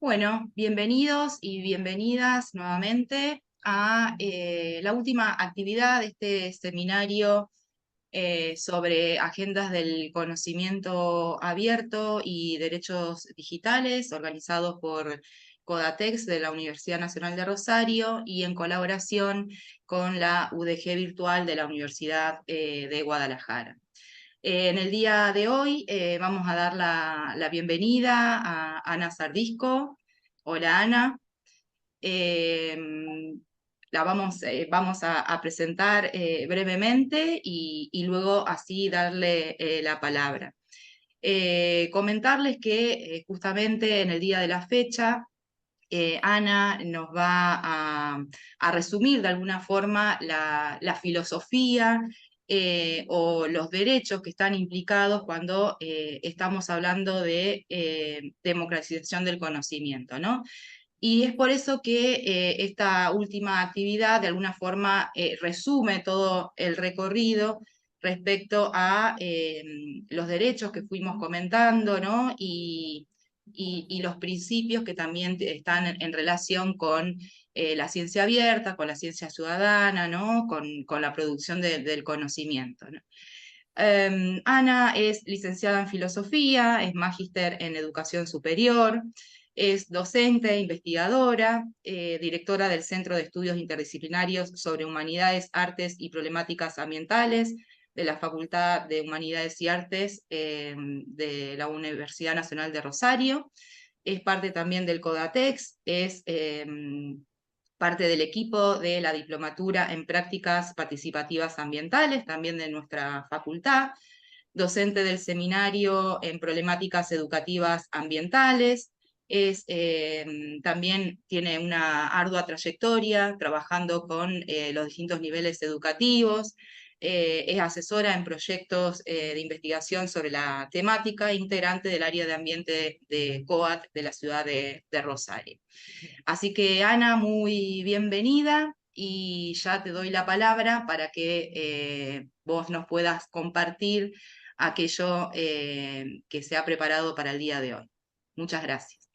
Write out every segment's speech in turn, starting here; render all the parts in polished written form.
Bueno, bienvenidos y bienvenidas nuevamente a la última actividad de este seminario sobre agendas del conocimiento abierto y derechos digitales, organizados por Codatex de la Universidad Nacional de Rosario y en colaboración con la UDG Virtual de la Universidad de Guadalajara. En el día de hoy vamos a dar la bienvenida a Ana Sardisco. Hola Ana. Eh, vamos a presentar brevemente y luego así darle la palabra. Comentarles que justamente en el día de la fecha Ana nos va a resumir de alguna forma la filosofía o los derechos que están implicados cuando estamos hablando de democratización del conocimiento, ¿no? Y es por eso que esta última actividad de alguna forma resume todo el recorrido respecto a los derechos que fuimos comentando, ¿no? Y los principios que también están en relación con la ciencia abierta, con la ciencia ciudadana, ¿no? Con la producción del conocimiento, ¿no? Ana es licenciada en filosofía, es magíster en educación superior, es docente, investigadora, directora del Centro de Estudios Interdisciplinarios sobre Humanidades, Artes y Problemáticas Ambientales de la Facultad de Humanidades y Artes de la Universidad Nacional de Rosario. Es parte también del Codatex, es parte del equipo de la Diplomatura en Prácticas Participativas Ambientales, también de nuestra facultad, docente del Seminario en Problemáticas Educativas Ambientales, también tiene una ardua trayectoria trabajando con los distintos niveles educativos, es asesora en proyectos de investigación sobre la temática, integrante del área de ambiente de COAT de la ciudad de Rosario. Así que Ana, muy bienvenida y ya te doy la palabra para que vos nos puedas compartir aquello que se ha preparado para el día de hoy. Muchas gracias.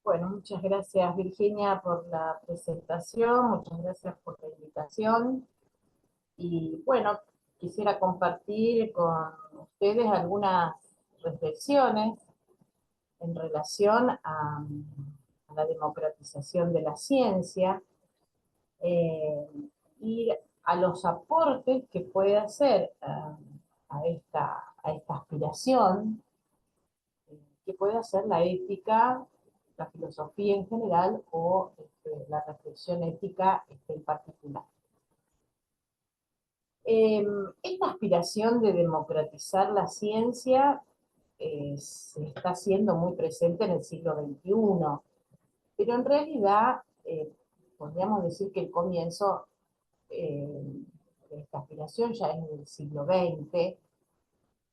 Bueno, muchas gracias Virginia por la presentación, muchas gracias por la invitación. Y bueno, quisiera compartir con ustedes algunas reflexiones en relación a la democratización de la ciencia eh, y a los aportes que puede hacer a esta aspiración que puede hacer la ética, la filosofía en general o la reflexión ética en particular. Esta aspiración de democratizar la ciencia se está haciendo muy presente en el siglo XXI, pero en realidad podríamos decir que el comienzo de esta aspiración ya es en el siglo XX,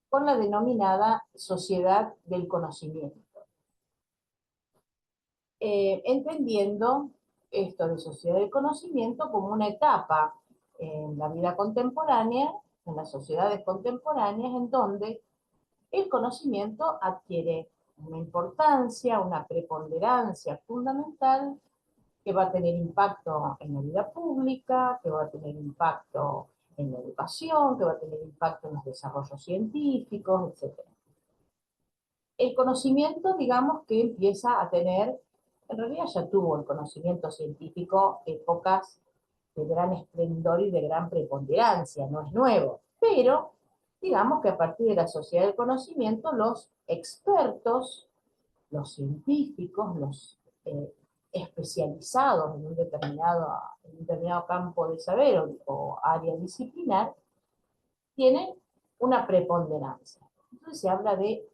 con la denominada sociedad del conocimiento. Entendiendo esto de sociedad del conocimiento como una etapa en la vida contemporánea, en las sociedades contemporáneas, en donde el conocimiento adquiere una importancia, una preponderancia fundamental que va a tener impacto en la vida pública, que va a tener impacto en la educación, que va a tener impacto en los desarrollos científicos, etc. El conocimiento, digamos que empieza a tener, en realidad ya tuvo el conocimiento científico épocas de gran esplendor y de gran preponderancia, no es nuevo, pero digamos que a partir de la sociedad del conocimiento, los expertos, los científicos, los especializados en un determinado campo de saber o área disciplinar, tienen una preponderancia. Entonces se habla de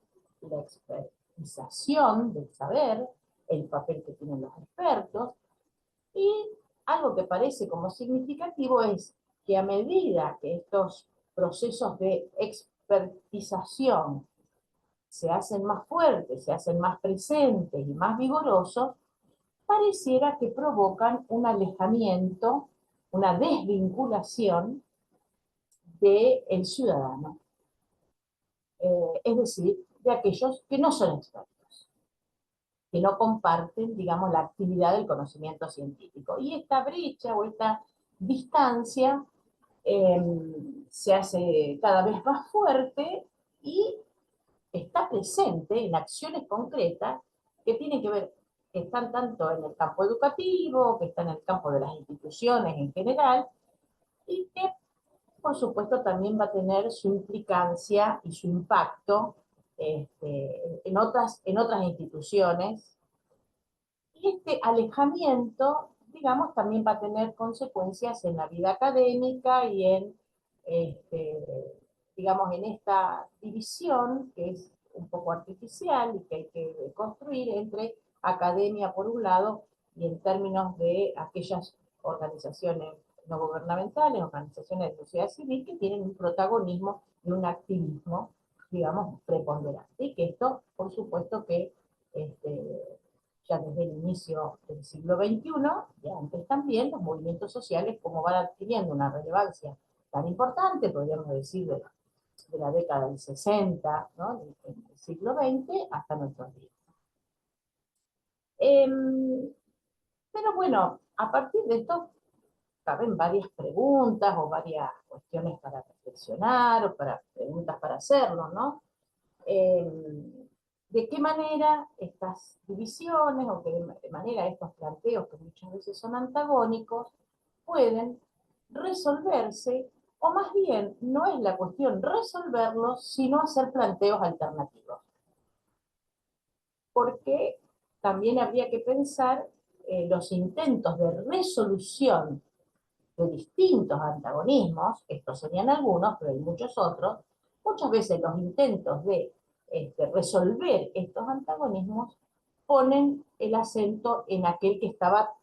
la expertización del saber, el papel que tienen los expertos, y algo que parece como significativo es que a medida que estos procesos de expertización se hacen más fuertes, se hacen más presentes y más vigorosos, pareciera que provocan un alejamiento, una desvinculación del ciudadano, es decir, de aquellos que no son expertos, que no comparten, digamos, la actividad del conocimiento científico. Y esta brecha o esta distancia eh, se hace cada vez más fuerte y está presente en acciones concretas que tienen que ver, que están tanto en el campo educativo, que están en el campo de las instituciones en general, y que por supuesto también va a tener su implicancia y su impacto en otras instituciones. Y este alejamiento, digamos, también va a tener consecuencias en la vida académica y en, este, digamos, en esta división que es un poco artificial y que hay que construir entre academia por un lado y en términos de aquellas organizaciones no gubernamentales, organizaciones de sociedad civil que tienen un protagonismo y un activismo, digamos, preponderante. Y que esto, por supuesto, que ya desde el inicio del siglo XXI, y antes también, los movimientos sociales como van adquiriendo una relevancia tan importante, podríamos decir, de la década del 60, ¿no? del siglo XX, hasta nuestros días. Pero bueno, a partir de esto caben varias preguntas o varias cuestiones para reflexionar o para preguntas para hacernos, ¿no? De qué manera estas divisiones o de qué manera estos planteos que muchas veces son antagónicos pueden resolverse, o más bien no es la cuestión resolverlos, sino hacer planteos alternativos. Porque también habría que pensar los intentos de resolución de distintos antagonismos, estos serían algunos, pero hay muchos otros, muchas veces los intentos de resolver estos antagonismos ponen el acento en aquel que estaba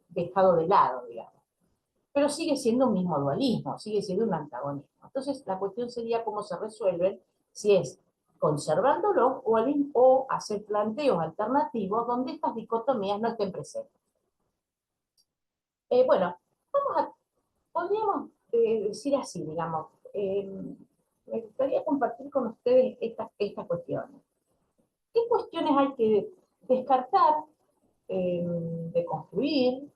dejado de lado, digamos. Pero sigue siendo un mismo dualismo, sigue siendo un antagonismo. Entonces la cuestión sería cómo se resuelven, si es conservándolos o hacer planteos alternativos donde estas dicotomías no estén presentes. Bueno, podríamos decir así, digamos, me gustaría compartir con ustedes estas cuestiones. ¿Qué cuestiones hay que descartar, deconstruir,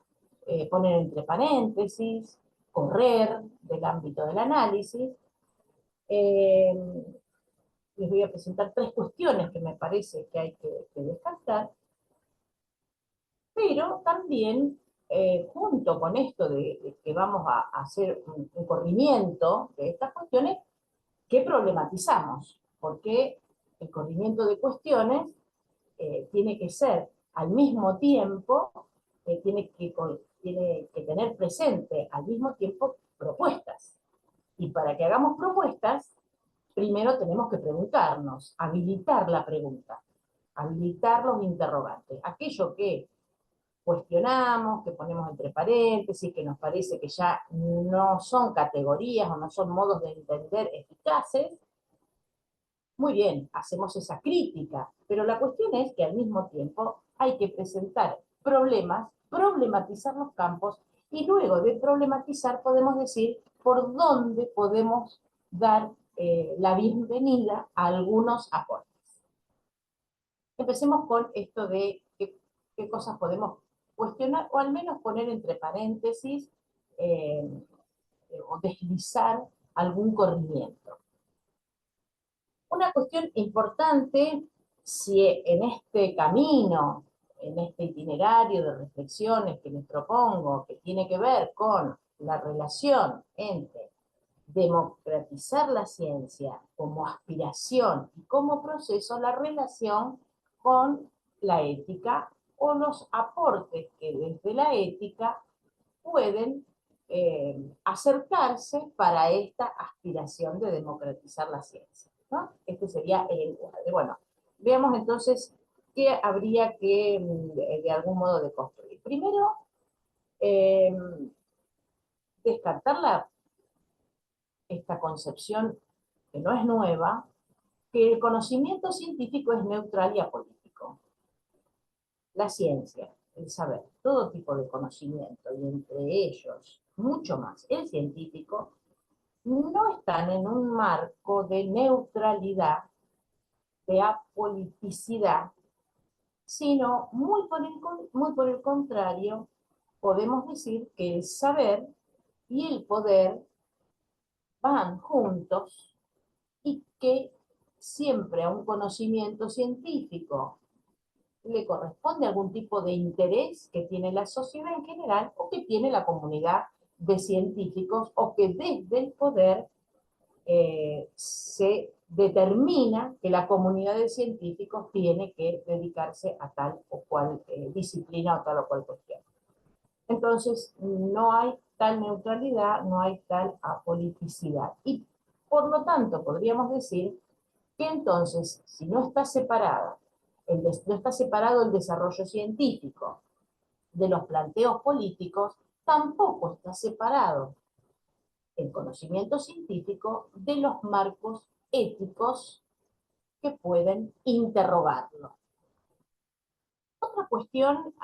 poner entre paréntesis, correr del ámbito del análisis? Les voy a presentar tres cuestiones que me parece que hay que descartar, pero también junto con esto de que vamos a hacer un corrimiento de estas cuestiones, ¿qué problematizamos? Porque el corrimiento de cuestiones tiene que ser al mismo tiempo, tiene que tener presente al mismo tiempo propuestas. Y para que hagamos propuestas, primero tenemos que preguntarnos, habilitar la pregunta, habilitar los interrogantes. Aquello que cuestionamos, que ponemos entre paréntesis, que nos parece que ya no son categorías o no son modos de entender eficaces, muy bien, hacemos esa crítica, pero la cuestión es que al mismo tiempo hay que presentar problemas, problematizar los campos, y luego de problematizar podemos decir por dónde podemos dar la bienvenida a algunos aportes. Empecemos con esto de qué cosas podemos cuestionar, o al menos poner entre paréntesis, o deslizar algún corrimiento. Una cuestión importante, si en este camino, en este itinerario de reflexiones que les propongo, que tiene que ver con la relación entre democratizar la ciencia como aspiración y como proceso, la relación con la ética o los aportes que desde la ética pueden acercarse para esta aspiración de democratizar la ciencia, ¿no? Este sería el encuadre. Bueno, veamos entonces qué habría que, de algún modo, de construir. Primero, eh, descartar esta concepción, que no es nueva, que el conocimiento científico es neutral y apolítico. La ciencia, el saber, todo tipo de conocimiento, y entre ellos, mucho más, el científico, no están en un marco de neutralidad, de apoliticidad, sino muy por el contrario, podemos decir que el saber y el poder van juntos y que siempre a un conocimiento científico le corresponde algún tipo de interés que tiene la sociedad en general o que tiene la comunidad de científicos o que desde el poder se determina que la comunidad de científicos tiene que dedicarse a tal o cual disciplina o tal o cual cuestión. Entonces, no hay tal neutralidad, no hay tal apoliticidad. Y por lo tanto, podríamos decir que entonces, si no está separada, no está separado el desarrollo científico de los planteos políticos, tampoco está separado el conocimiento científico de los marcos éticos que pueden interrogarlo. Otra cuestión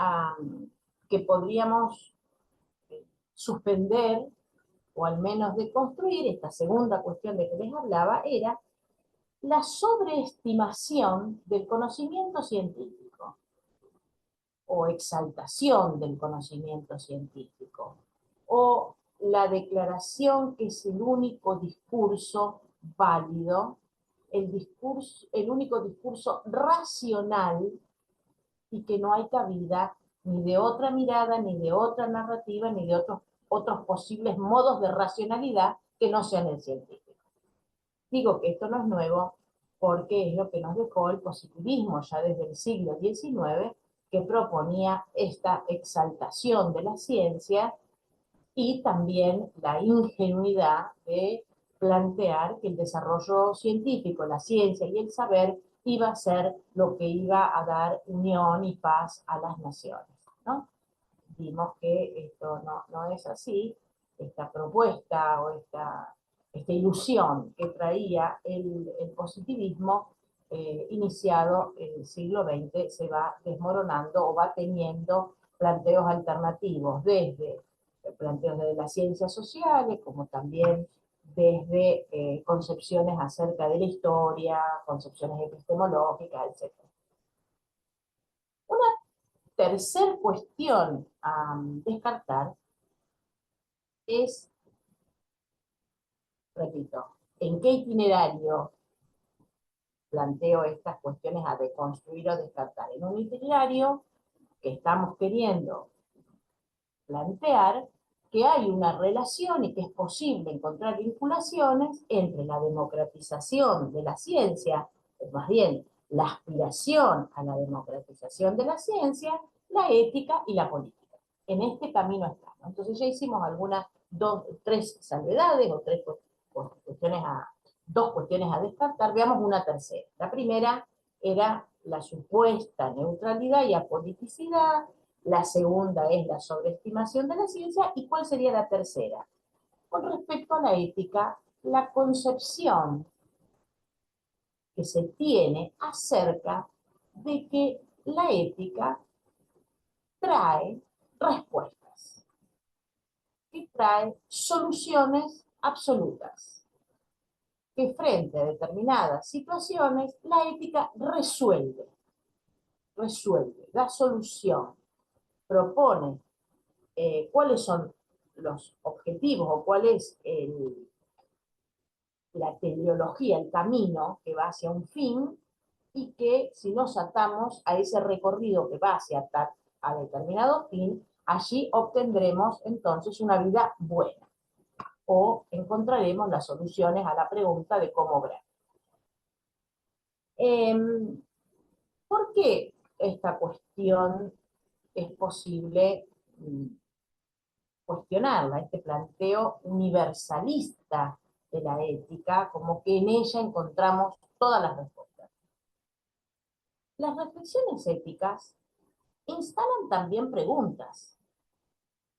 que podríamos suspender o al menos deconstruir, esta segunda cuestión de que les hablaba, era la sobreestimación del conocimiento científico o exaltación del conocimiento científico o la declaración que es el único discurso válido, el único discurso racional y que no hay cabida ni de otra mirada, ni de otra narrativa, ni de otros posibles modos de racionalidad que no sean el científico. Digo que esto no es nuevo porque es lo que nos dejó el positivismo ya desde el siglo XIX, que proponía esta exaltación de la ciencia y también la ingenuidad de plantear que el desarrollo científico, la ciencia y el saber iba a ser lo que iba a dar unión y paz a las naciones, ¿no? Vimos que esto no es así, esta propuesta o esta ilusión que traía el positivismo iniciado en el siglo XX se va desmoronando o va teniendo planteos alternativos, desde planteos de las ciencias sociales, como también desde concepciones acerca de la historia, concepciones epistemológicas, etc. Una tercera cuestión a descartar es, repito, en qué itinerario planteo estas cuestiones a deconstruir o descartar. En un itinerario que estamos queriendo plantear que hay una relación y que es posible encontrar vinculaciones entre la democratización de la ciencia, o más bien la aspiración a la democratización de la ciencia, la ética y la política. En este camino estamos. Entonces ya hicimos tres salvedades o dos cuestiones a descartar. Veamos una tercera. La primera era la supuesta neutralidad y apoliticidad. La segunda es la sobreestimación de la ciencia. ¿Y cuál sería la tercera? Con respecto a la ética, la concepción que se tiene acerca de que la ética trae respuestas, que trae soluciones absolutas, que frente a determinadas situaciones la ética resuelve, da solución, propone cuáles son los objetivos o cuál es la teleología, el camino que va hacia un fin, y que si nos atamos a ese recorrido que va a determinado fin, allí obtendremos entonces una vida buena o encontraremos las soluciones a la pregunta de cómo obrar. ¿Por qué esta cuestión es posible cuestionarla, este planteo universalista de la ética, como que en ella encontramos todas las respuestas? Las reflexiones éticas instalan también preguntas,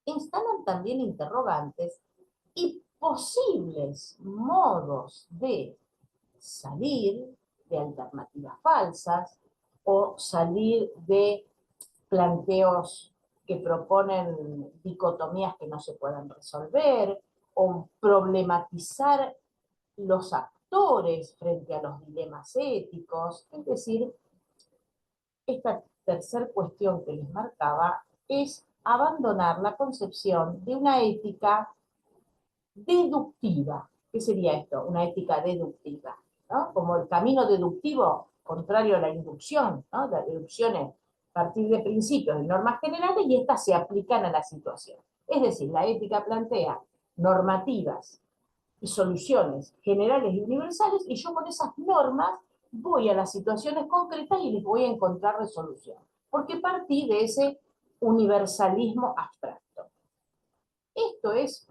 instalan también interrogantes y posibles modos de salir de alternativas falsas o salir de planteos que proponen dicotomías que no se pueden resolver o problematizar los actores frente a los dilemas éticos. Es decir, esta tercer cuestión que les marcaba es abandonar la concepción de una ética deductiva. ¿Qué sería esto? Una ética deductiva, ¿no? Como el camino deductivo, contrario a la inducción, ¿no? La deducción es partir de principios y normas generales y estas se aplican a la situación. Es decir, la ética plantea normativas y soluciones generales y universales y yo con esas normas voy a las situaciones concretas y les voy a encontrar resolución. Porque partí de ese universalismo abstracto. Esto es,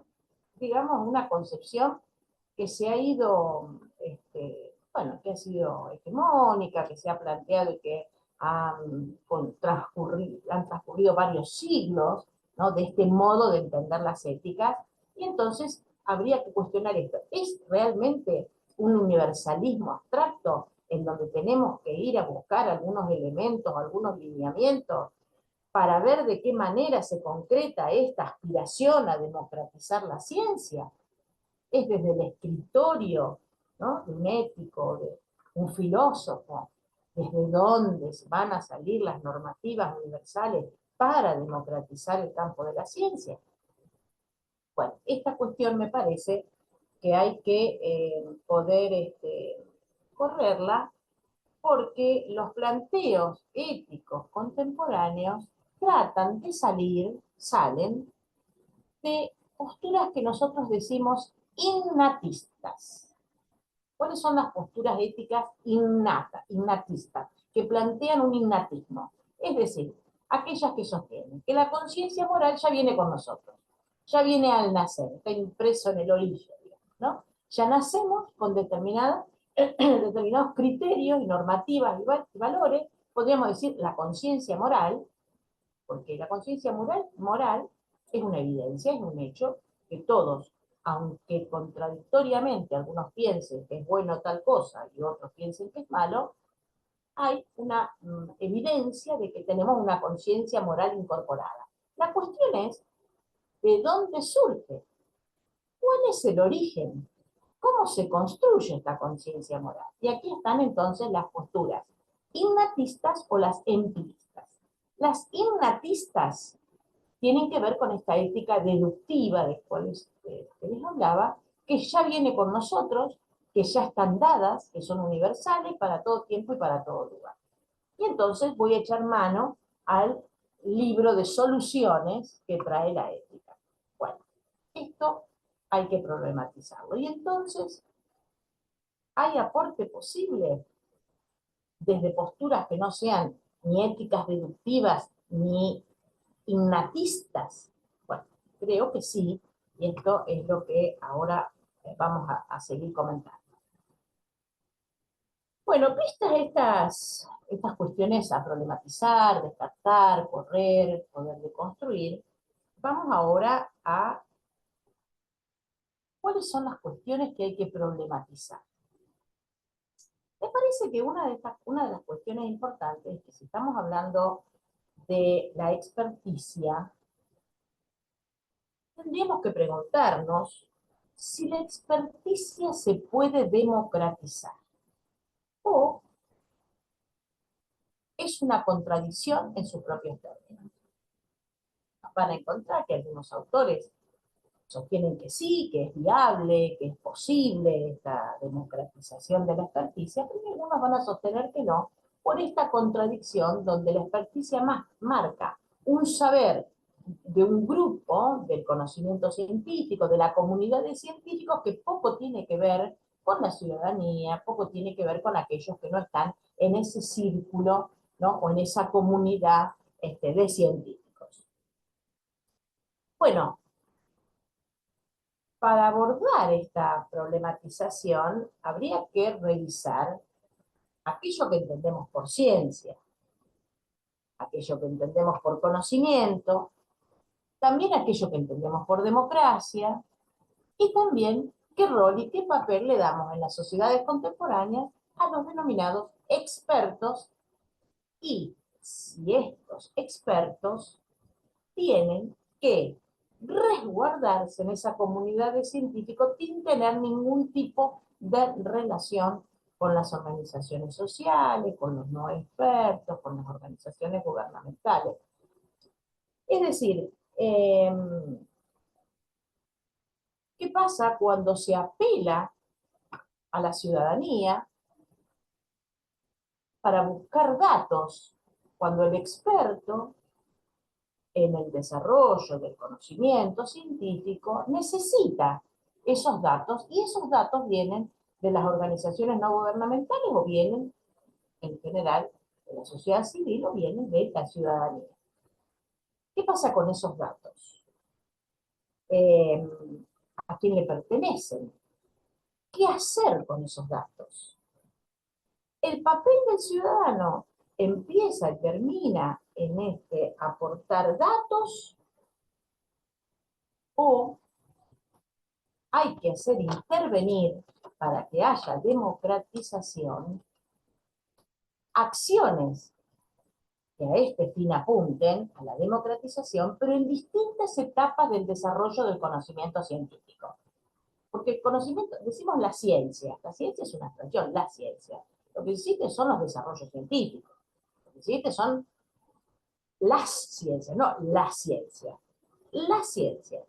digamos, una concepción que se ha ido, bueno, que ha sido hegemónica, que se ha planteado y que han transcurrido varios siglos, ¿no? De este modo de entender las éticas, y entonces habría que cuestionar esto. ¿Es realmente un universalismo abstracto en donde tenemos que ir a buscar algunos elementos, algunos lineamientos para ver de qué manera se concreta esta aspiración a democratizar la ciencia? Es desde el escritorio, ¿no? De un ético, de un filósofo, desde dónde van a salir las normativas universales para democratizar el campo de la ciencia. Bueno, esta cuestión me parece que hay que poder correrla porque los planteos éticos contemporáneos tratan de salen de posturas que nosotros decimos innatistas. ¿Cuáles son las posturas éticas innatistas? Que plantean un innatismo. Es decir, aquellas que sostienen que la conciencia moral ya viene con nosotros, ya viene al nacer, está impreso en el origen, ¿no? Ya nacemos con determinados criterios y normativas y valores, podríamos decir la conciencia moral, porque la conciencia moral es una evidencia, es un hecho que todos, aunque contradictoriamente algunos piensen que es bueno tal cosa y otros piensen que es malo, hay una evidencia de que tenemos una conciencia moral incorporada. La cuestión es, ¿de dónde surge? ¿Cuál es el origen? ¿Cómo se construye esta conciencia moral? Y aquí están entonces las posturas innatistas o las empiristas. Las innatistas tienen que ver con esta ética deductiva de cuales les hablaba, que ya viene con nosotros, que ya están dadas, que son universales para todo tiempo y para todo lugar. Y entonces voy a echar mano al libro de soluciones que trae la ética. Bueno, esto hay que problematizarlo. Y entonces, ¿hay aporte posible desde posturas que no sean ni éticas deductivas ni innatistas? Bueno, creo que sí, y esto es lo que ahora vamos a seguir comentando. Bueno, vistas estas cuestiones a problematizar, descartar, correr, poder deconstruir, vamos ahora a cuáles son las cuestiones que hay que problematizar. Me parece que una de las cuestiones importantes es que si estamos hablando de la experticia, tendríamos que preguntarnos si la experticia se puede democratizar o es una contradicción en sus propios términos. Van a encontrar que algunos autores sostienen que sí, que es viable, que es posible esta democratización de la experticia, pero algunos van a sostener que no, por esta contradicción donde la experticia marca un saber de un grupo del conocimiento científico, de la comunidad de científicos, que poco tiene que ver con la ciudadanía, poco tiene que ver con aquellos que no están en ese círculo, ¿no? O en esa comunidad de científicos. Bueno, para abordar esta problematización habría que revisar aquello que entendemos por ciencia, aquello que entendemos por conocimiento, también aquello que entendemos por democracia, y también qué rol y qué papel le damos en las sociedades contemporáneas a los denominados expertos y si estos expertos tienen que resguardarse en esa comunidad de científicos sin tener ningún tipo de relación con las organizaciones sociales, con los no expertos, con las organizaciones gubernamentales. Es decir, ¿qué pasa cuando se apela a la ciudadanía para buscar datos? Cuando el experto en el desarrollo del conocimiento científico necesita esos datos, y esos datos vienen de las organizaciones no gubernamentales o vienen, en general, de la sociedad civil o vienen de la ciudadanía. ¿Qué pasa con esos datos? Eh, ¿A quién le pertenecen? ¿Qué hacer con esos datos? El papel del ciudadano empieza y termina en aportar datos, o hay que hacer intervenir para que haya democratización, acciones que a este fin apunten a la democratización, pero en distintas etapas del desarrollo del conocimiento científico. Porque el conocimiento, decimos la ciencia es una abstracción, la ciencia. Lo que existe son los desarrollos científicos, lo que existe son las ciencias, no la ciencia. La ciencia.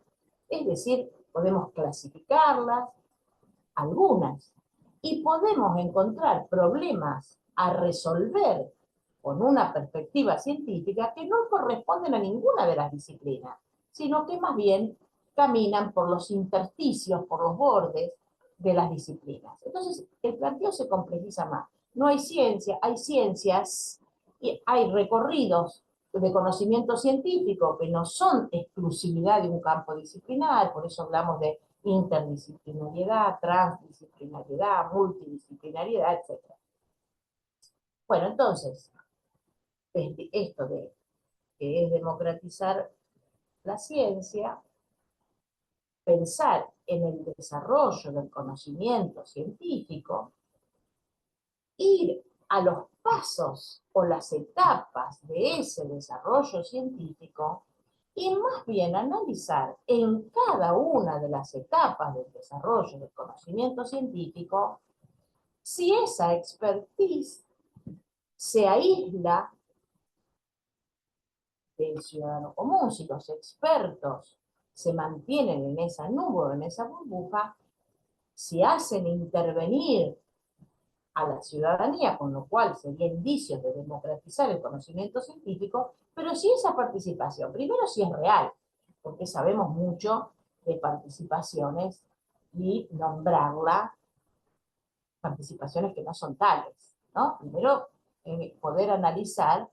Es decir, podemos clasificarlas, algunas, y podemos encontrar problemas a resolver con una perspectiva científica que no corresponden a ninguna de las disciplinas, sino que más bien caminan por los intersticios, por los bordes de las disciplinas. Entonces, el planteo se complejiza más. No hay ciencia, hay ciencias, y hay recorridos de conocimiento científico que no son exclusividad de un campo disciplinar, por eso hablamos de interdisciplinariedad, transdisciplinariedad, multidisciplinariedad, etc. Bueno, entonces, esto de que es democratizar la ciencia, pensar en el desarrollo del conocimiento científico, ir a los pasos o las etapas de ese desarrollo científico, y más bien analizar en cada una de las etapas del desarrollo del conocimiento científico si esa expertise se aísla del ciudadano común, si los expertos se mantienen en esa nube, en esa burbuja, si hacen intervenir a la ciudadanía, con lo cual sería indicio de democratizar el conocimiento científico, pero si esa participación, primero si es real, porque sabemos mucho de participaciones y nombrarla participaciones que no son tales, ¿no? Primero, poder analizar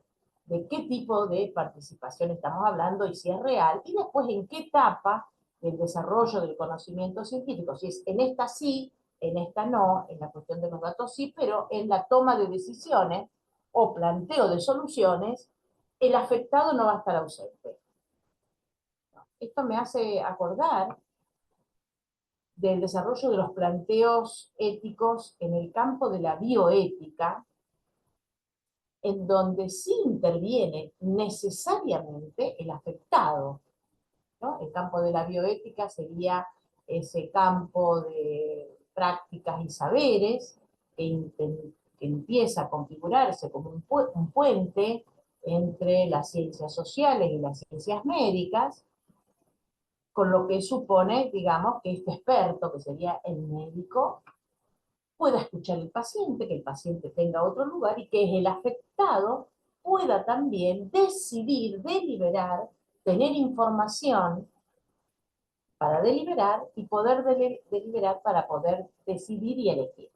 de qué tipo de participación estamos hablando y si es real, y después en qué etapa del desarrollo del conocimiento científico, si es en esta sí, en esta no, en la cuestión de los datos sí, pero en la toma de decisiones o planteo de soluciones, el afectado no va a estar ausente. Esto me hace acordar del desarrollo de los planteos éticos en el campo de la bioética, en donde sí interviene necesariamente el afectado, ¿no? El campo de la bioética sería ese campo de prácticas y saberes que empieza a configurarse como un puente entre las ciencias sociales y las ciencias médicas, con lo que supone, digamos, que este experto, que sería el médico, pueda escuchar al paciente, que el paciente tenga otro lugar y que el afectado pueda también decidir, deliberar, tener información para deliberar y poder deliberar para poder decidir y elegir.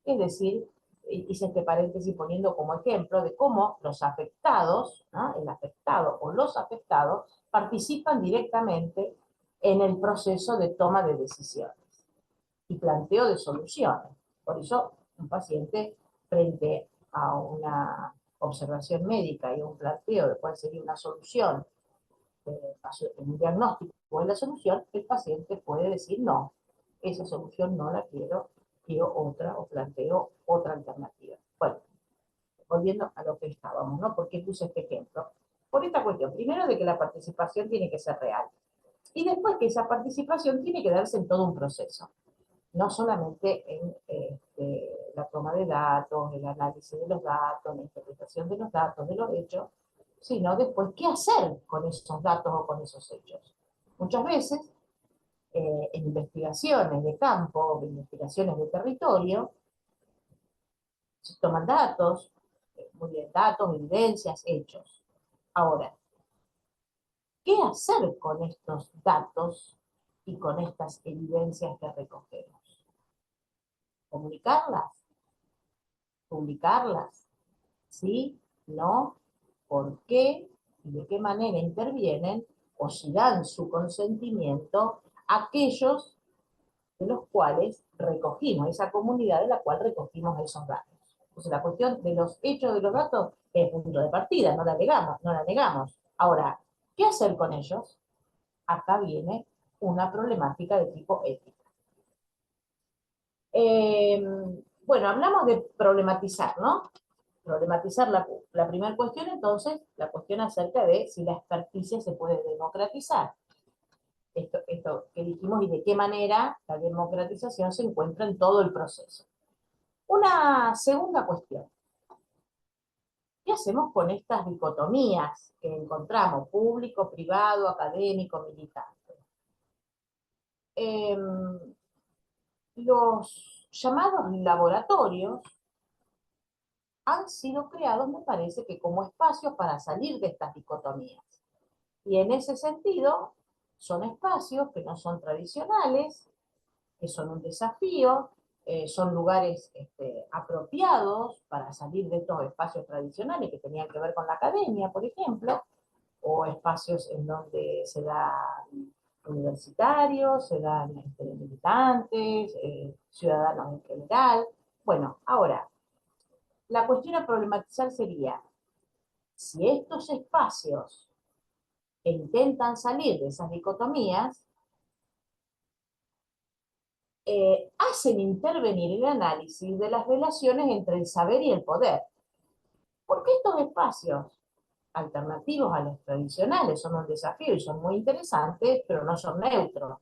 Es decir, hice este paréntesis poniendo como ejemplo de cómo los afectados, ¿no? El afectado o los afectados participan directamente en el proceso de toma de decisiones y planteo de soluciones. Por eso, un paciente frente a una observación médica y un planteo de cuál sería una solución, un diagnóstico o la solución, el paciente puede decir no, esa solución no la quiero, quiero otra o planteo otra alternativa. Bueno, volviendo a lo que estábamos, ¿no? ¿Por qué puse este ejemplo? Por esta cuestión, primero de que la participación tiene que ser real, y después que esa participación tiene que darse en todo un proceso, no solamente en la toma de datos, el análisis de los datos, la interpretación de los datos, de los hechos, sino después qué hacer con esos datos o con esos hechos. Muchas veces, en investigaciones de campo, en investigaciones de territorio, se toman datos, muy bien, datos, evidencias, hechos. Ahora, ¿qué hacer con estos datos y con estas evidencias que recogemos? ¿Comunicarlas? ¿Publicarlas? ¿Sí? ¿No? ¿Por qué? ¿Y de qué manera intervienen o si dan su consentimiento aquellos de los cuales recogimos, esa comunidad de la cual recogimos esos datos? Entonces la cuestión de los hechos de los datos es punto de partida, no la negamos, no la negamos. Ahora, ¿qué hacer con ellos? Acá viene una problemática de tipo ético. Eh, bueno, hablamos de problematizar, ¿no? Problematizar la primera cuestión, entonces, la cuestión acerca de si la experticia se puede democratizar. Esto que dijimos y de qué manera la democratización se encuentra en todo el proceso. Una segunda cuestión. ¿Qué hacemos con estas dicotomías que encontramos? Público, privado, académico, militante. Los llamados laboratorios han sido creados, me parece, que como espacios para salir de estas dicotomías. Y en ese sentido, son espacios que no son tradicionales, que son un desafío, son lugares apropiados para salir de estos espacios tradicionales que tenían que ver con la academia, por ejemplo, o espacios en donde se dan universitarios, se dan militantes, ciudadanos en general. Bueno, ahora, la cuestión a problematizar sería, si estos espacios intentan salir de esas dicotomías, hacen intervenir el análisis de las relaciones entre el saber y el poder. Porque estos espacios alternativos a los tradicionales son un desafío y son muy interesantes, pero no son neutros,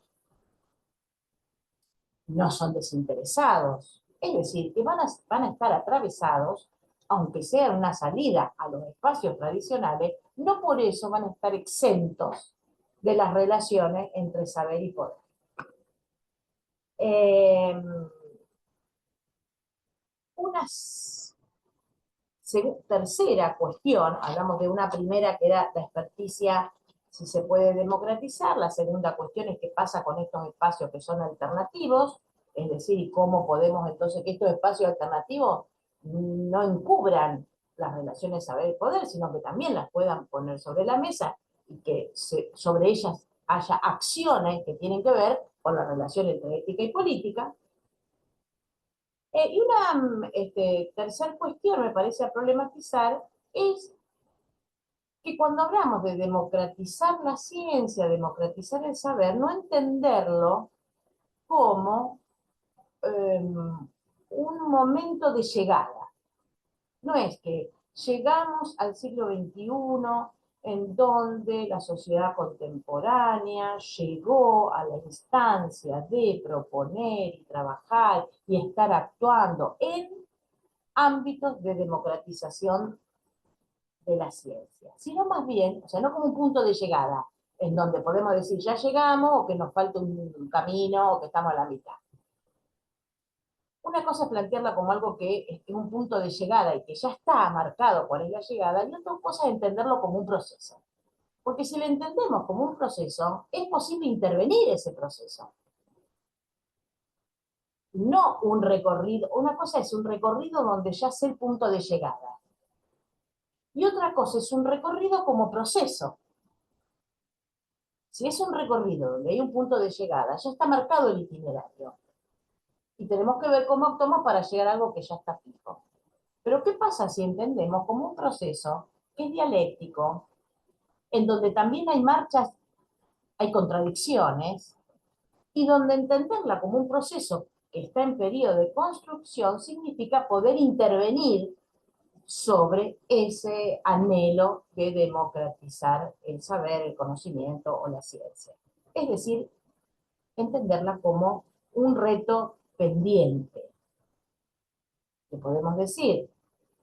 no son desinteresados. Es decir, que van a estar atravesados, aunque sea una salida a los espacios tradicionales, no por eso van a estar exentos de las relaciones entre saber y poder. Una tercera cuestión, hablamos de una primera que era la experticia, si se puede democratizar, la segunda cuestión es qué pasa con estos espacios que son alternativos, es decir, cómo podemos entonces que estos espacios alternativos no encubran las relaciones saber y poder, sino que también las puedan poner sobre la mesa y que sobre ellas haya acciones que tienen que ver con la relación entre ética y política. Y una tercera cuestión, me parece, a problematizar es que cuando hablamos de democratizar la ciencia, democratizar el saber, no entenderlo como un momento de llegada. No es que llegamos al siglo XXI en donde la sociedad contemporánea llegó a la instancia de proponer y trabajar y estar actuando en ámbitos de democratización de la ciencia, sino más bien, o sea, no como un punto de llegada, en donde podemos decir ya llegamos o que nos falta un camino o que estamos a la mitad. Una cosa es plantearla como algo que es un punto de llegada y que ya está marcado cuál es la llegada, y otra cosa es entenderlo como un proceso. Porque si lo entendemos como un proceso, es posible intervenir ese proceso. No un recorrido, una cosa es un recorrido donde ya sé el punto de llegada. Y otra cosa es un recorrido como proceso. Si es un recorrido donde hay un punto de llegada, ya está marcado el itinerario. Y tenemos que ver cómo actuamos para llegar a algo que ya está fijo. Pero ¿qué pasa si entendemos como un proceso que es dialéctico, en donde también hay marchas, hay contradicciones, y donde entenderla como un proceso que está en periodo de construcción significa poder intervenir sobre ese anhelo de democratizar el saber, el conocimiento o la ciencia? Es decir, entenderla como un reto pendiente. que podemos decir,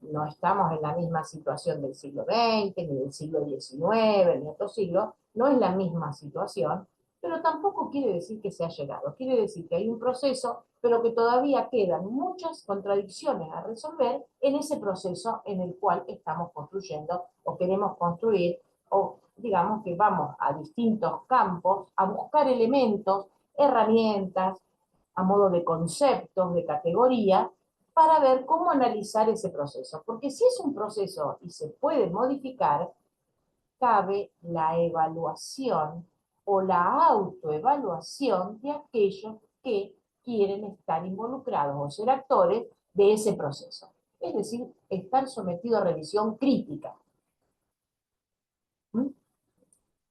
no estamos en la misma situación del siglo XX, ni del siglo XIX, ni otro siglo, no es la misma situación, pero tampoco quiere decir que se ha llegado, quiere decir que hay un proceso, pero que todavía quedan muchas contradicciones a resolver en ese proceso en el cual estamos construyendo o queremos construir, o digamos que vamos a distintos campos a buscar elementos, herramientas, a modo de conceptos, de categoría, para ver cómo analizar ese proceso. Porque si es un proceso y se puede modificar, cabe la evaluación o la autoevaluación de aquellos que quieren estar involucrados o ser actores de ese proceso. Es decir, estar sometido a revisión crítica. ¿Mm?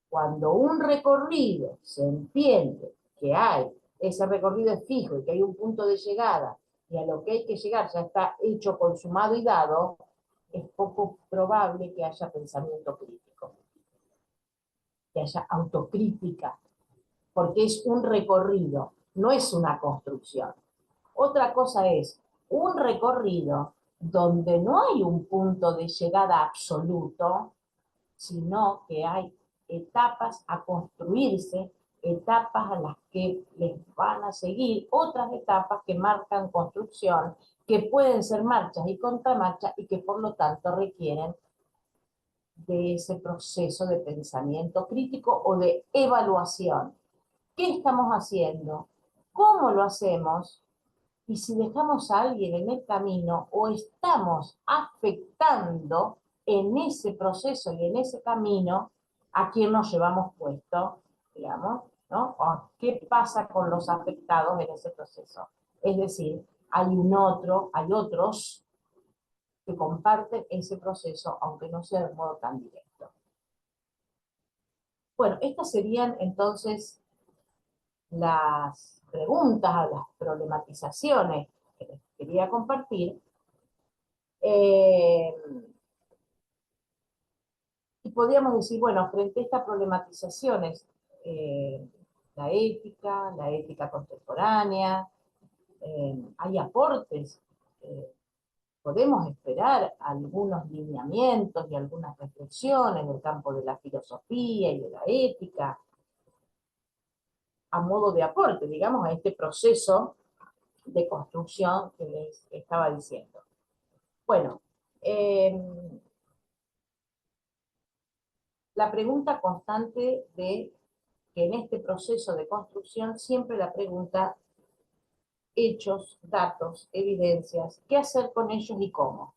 Cuando un recorrido se entiende que hay, ese recorrido es fijo y que hay un punto de llegada y a lo que hay que llegar ya está hecho, consumado y dado, es poco probable que haya pensamiento crítico, que haya autocrítica, porque es un recorrido, no es una construcción. Otra cosa es un recorrido donde no hay un punto de llegada absoluto, sino que hay etapas a construirse, etapas a las que les van a seguir otras etapas que marcan construcción, que pueden ser marchas y contramarchas y que por lo tanto requieren de ese proceso de pensamiento crítico o de evaluación. ¿Qué estamos haciendo? ¿Cómo lo hacemos? Y si dejamos a alguien en el camino o estamos afectando en ese proceso y en ese camino a quien nos llevamos puesto, digamos, ¿no? O qué pasa con los afectados en ese proceso. Es decir, hay otros que comparten ese proceso, aunque no sea de modo tan directo. Bueno, estas serían entonces las preguntas, las problematizaciones que les quería compartir. Eh, y podríamos decir, bueno, frente a estas problematizaciones, eh, la ética contemporánea, hay aportes, podemos esperar algunos lineamientos y algunas reflexiones del campo de la filosofía y de la ética, a modo de aporte, digamos, a este proceso de construcción que les estaba diciendo. Bueno, la pregunta constante de que en este proceso de construcción siempre la pregunta hechos, datos, evidencias, qué hacer con ellos y cómo.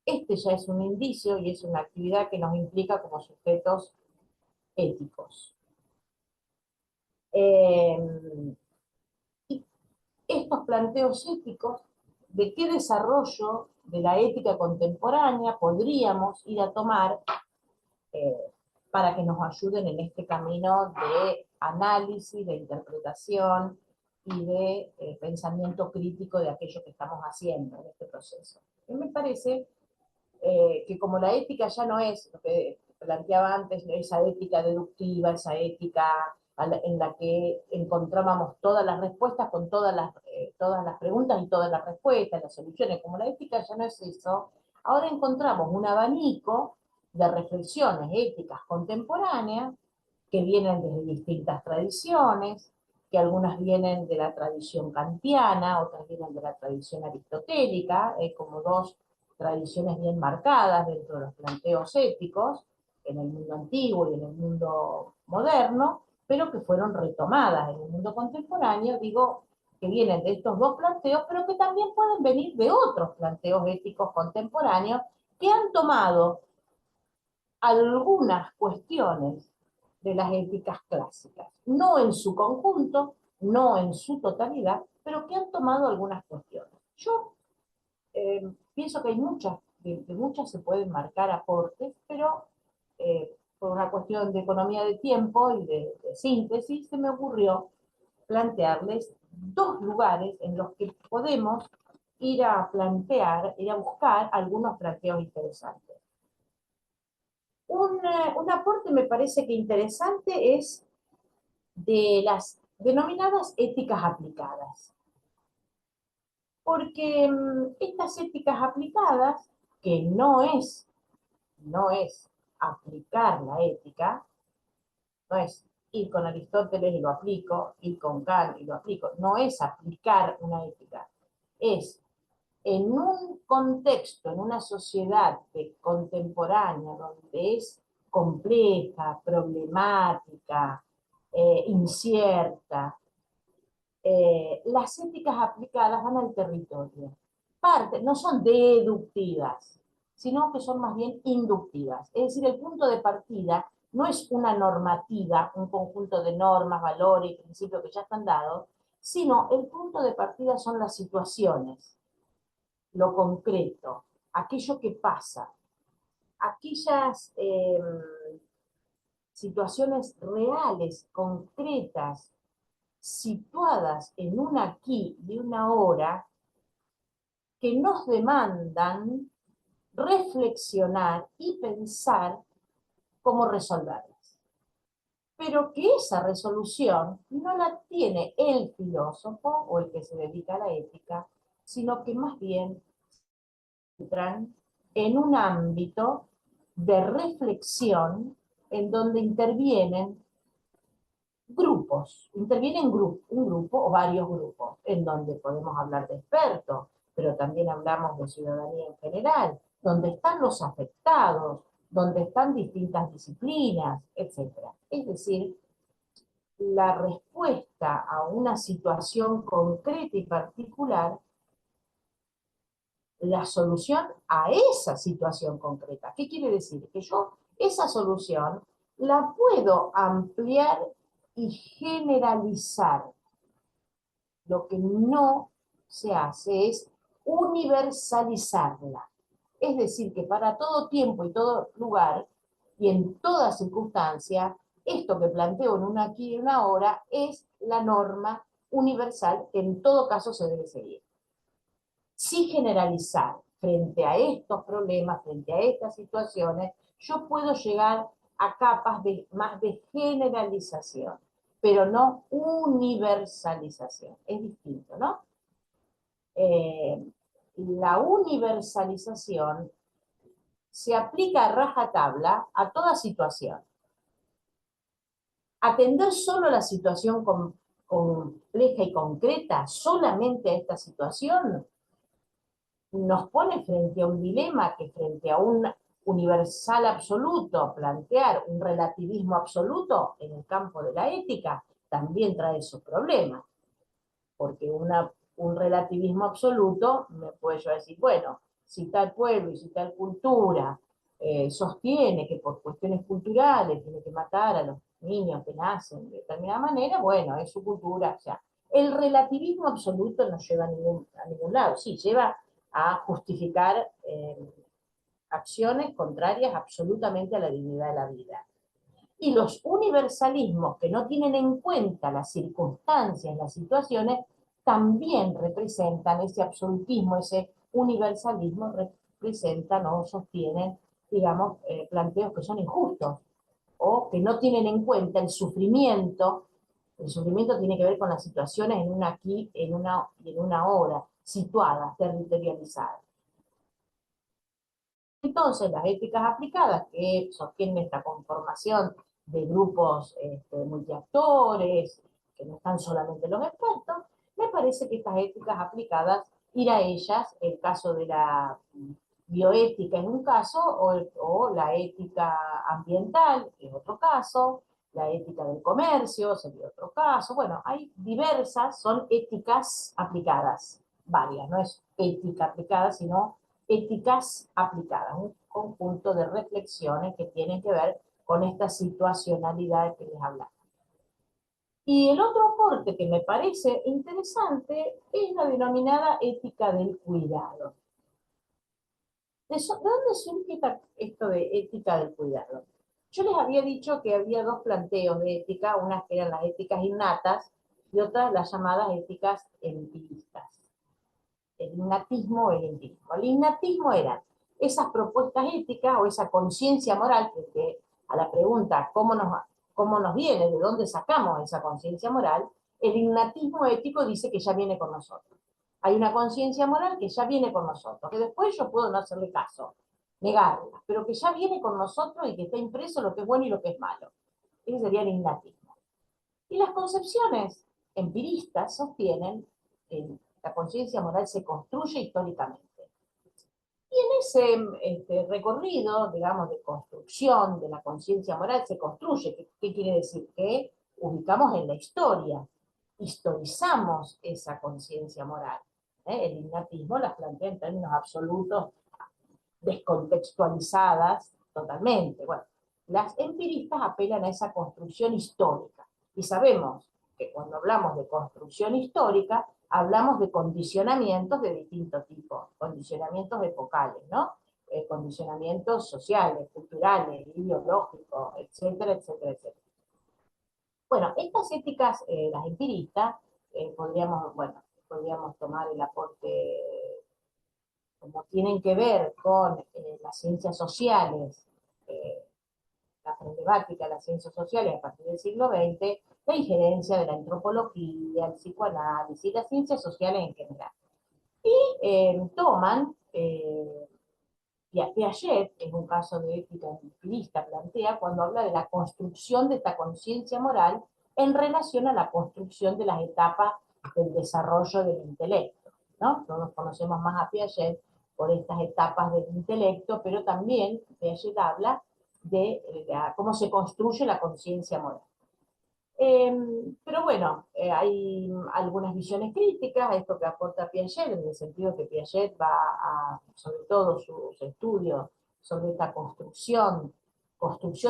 Este ya es un indicio y es una actividad que nos implica como sujetos éticos. Y estos planteos éticos, ¿de qué desarrollo de la ética contemporánea podríamos ir a tomar para que nos ayuden en este camino de análisis, de interpretación y de pensamiento crítico de aquello que estamos haciendo en este proceso? Y me parece que como la ética ya no es lo que planteaba antes, esa ética deductiva, esa ética en la que encontrábamos todas las respuestas con todas las preguntas y todas las respuestas, las soluciones, como la ética ya no es eso, ahora encontramos un abanico de reflexiones éticas contemporáneas que vienen desde distintas tradiciones, que algunas vienen de la tradición kantiana, otras vienen de la tradición aristotélica, como dos tradiciones bien marcadas dentro de los planteos éticos, en el mundo antiguo y en el mundo moderno, pero que fueron retomadas en el mundo contemporáneo, digo, que vienen de estos dos planteos, pero que también pueden venir de otros planteos éticos contemporáneos que han tomado algunas cuestiones de las éticas clásicas, no en su conjunto, no en su totalidad, pero que han tomado algunas cuestiones. Yo pienso que hay muchas, de muchas se pueden marcar aportes, pero por una cuestión de economía de tiempo y de síntesis, se me ocurrió plantearles dos lugares en los que podemos ir a plantear, ir a buscar algunos planteos interesantes. Un aporte me parece que interesante es de las denominadas éticas aplicadas. Porque estas éticas aplicadas, que no es aplicar la ética, no es ir con Aristóteles y lo aplico, ir con Kant y lo aplico, no es aplicar una ética, es en un contexto, en una sociedad contemporánea, donde es compleja, problemática, incierta, las éticas aplicadas van al territorio. No son deductivas, sino que son más bien inductivas. Es decir, el punto de partida no es una normativa, un conjunto de normas, valores y principios que ya están dados, sino el punto de partida son las situaciones, lo concreto, aquello que pasa, aquellas situaciones reales, concretas, situadas en un aquí y una ahora, que nos demandan reflexionar y pensar cómo resolverlas. Pero que esa resolución no la tiene el filósofo o el que se dedica a la ética, sino que más bien entran en un ámbito de reflexión en donde intervienen un grupo o varios grupos, en donde podemos hablar de expertos, pero también hablamos de ciudadanía en general, donde están los afectados, donde están distintas disciplinas, etc. Es decir, la respuesta a una situación concreta y particular, la solución a esa situación concreta. ¿Qué quiere decir? Que yo esa solución la puedo ampliar y generalizar. Lo que no se hace es universalizarla. Es decir, que para todo tiempo y todo lugar y en toda circunstancia, esto que planteo en una aquí y una ahora es la norma universal que en todo caso se debe seguir. Si generalizar frente a estos problemas, frente a estas situaciones, yo puedo llegar a capas más de generalización, pero no universalización. Es distinto, ¿no? La universalización se aplica a rajatabla a toda situación. Atender solo la situación compleja y concreta, solamente a esta situación, nos pone frente a un dilema que frente a un universal absoluto, plantear un relativismo absoluto en el campo de la ética, también trae sus problemas, porque un relativismo absoluto me puede yo decir, bueno, si tal pueblo y si tal cultura sostiene que por cuestiones culturales tiene que matar a los niños que nacen de determinada manera, bueno, es su cultura. O sea, el relativismo absoluto no lleva a ningún lado. Sí, lleva a justificar acciones contrarias absolutamente a la dignidad de la vida. Y los universalismos que no tienen en cuenta las circunstancias, las situaciones, también representan ese absolutismo, ese universalismo, representan o sostienen, digamos, planteos que son injustos o que no tienen en cuenta el sufrimiento. El sufrimiento tiene que ver con las situaciones en una aquí, en una y en una hora, situadas, territorializadas. Entonces, las éticas aplicadas que sostienen esta conformación de grupos multiactores, que no están solamente los expertos, me parece que estas éticas aplicadas, ir a ellas, el caso de la bioética en un caso, o la ética ambiental en otro caso, la ética del comercio sería otro caso. Bueno, hay diversas, son éticas aplicadas, varias, no es ética aplicada, sino éticas aplicadas, un conjunto de reflexiones que tienen que ver con esta situacionalidad que les hablaba. Y el otro aporte que me parece interesante es la denominada ética del cuidado. ¿De dónde surge esto de ética del cuidado? Yo les había dicho que había dos planteos de ética, unas que eran las éticas innatas y otras las llamadas éticas empiristas. El innatismo o el empirismo. El innatismo eran esas propuestas éticas o esa conciencia moral, que a la pregunta ¿cómo nos viene? ¿De dónde sacamos esa conciencia moral? El innatismo ético dice que ya viene con nosotros. Hay una conciencia moral que ya viene con nosotros, que después yo puedo no hacerle caso, negarla, pero que ya viene con nosotros y que está impreso lo que es bueno y lo que es malo. Ese sería el innatismo. Y las concepciones empiristas sostienen que la conciencia moral se construye históricamente. Y en ese recorrido, digamos, de construcción de la conciencia moral se construye. ¿Qué quiere decir? Que ubicamos en la historia, historizamos esa conciencia moral. El innatismo las plantea en términos absolutos, descontextualizadas totalmente. Bueno, las empiristas apelan a esa construcción histórica. Y sabemos que cuando hablamos de construcción histórica, hablamos de condicionamientos de distinto tipo, condicionamientos epocales, ¿no? Condicionamientos sociales, culturales, ideológicos, etcétera, etcétera, etcétera. Bueno, estas éticas, las empiristas, podríamos tomar el aporte como tienen que ver con las ciencias sociales, eh, la problemática de las ciencias sociales a partir del siglo XX, la injerencia de la antropología, el psicoanálisis y las ciencias sociales en general. Y toman, Piaget, en un caso de ética empirista, plantea cuando habla de la construcción de esta conciencia moral en relación a la construcción de las etapas del desarrollo del intelecto, ¿no? Todos conocemos más a Piaget por estas etapas del intelecto, pero también Piaget habla de cómo se construye la conciencia moral. Pero bueno, hay algunas visiones críticas a esto que aporta Piaget, en el sentido que Piaget sobre todo sus estudios sobre esta construcción